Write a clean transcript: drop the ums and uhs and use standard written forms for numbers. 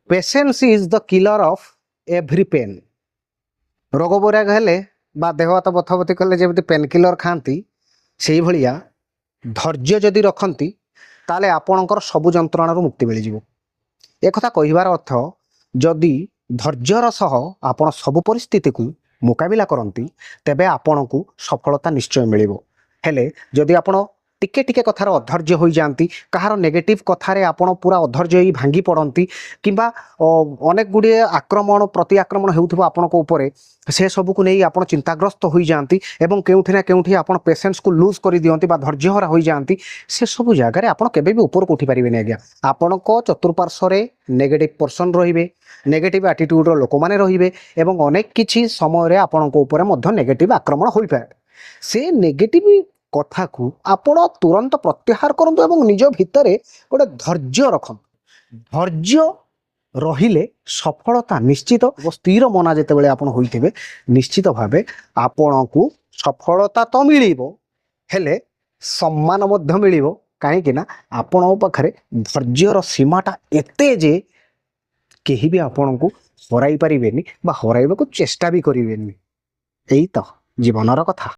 PaySense is the killer of every pain. रोग बैराग हेले बा देह हाथ बथबथी कले जमी पेन किलर खाती से भाया धैर्य जदि रखती ताले आपणकर सबु जंत्रणा मुक्ति मिल एक कहबार अर्थ जदि धैर्यर सह आपण सब परिस्थिति को मुकाबिला करती तेबे आपण को सफलता निश्चय मिल हेले जदि आपण टिके टिके कथार अधैर्य हो जाती कहार नेगेटिव कथार आपण पूरा अधैर्य ही भांगी पड़ती किंबा अनेक गुड़े आक्रमण प्रति आक्रमण होउथिबो आपनको ऊपर से सब को नहीं आप चिंताग्रस्त हो जाती एवं केउठी ना केउठी आपण पेशेंस को लूज कर दियंती बा धैर्यहरा हो जाती से सब जगह आप केबे भी ऊपर को उठी पारिबेनी आज्ञा। आपण को चतुर्पार्श्व रे नेगेटिव पर्सन रहिबे नेगेटिव एटीट्यूड रो लोक माने रहिबे एवं अनेक किछि समय रे आपनको ऊपर मध्य नेगेटिव आक्रमण होई पाए से नेगेटिव कथा को आपण तुरंत प्रत्याहार करंतु एवं निज भितर गोटे धैर्य रखंतु। धैर्य रहिले सफलता निश्चित स्थिर मना जिते आपण होइथिबे निश्चित भावे आपण को सफलता तो मिलिबो हेले सम्मान मध्य मिलिबो कहीं ना आपण पाखरे धैर्यर सीमाटा एते जे केही भी आपण को हराई पारिबेनी बा हराइबा को चेष्टा भी करिवेनी। एई तो जीवनर कथा।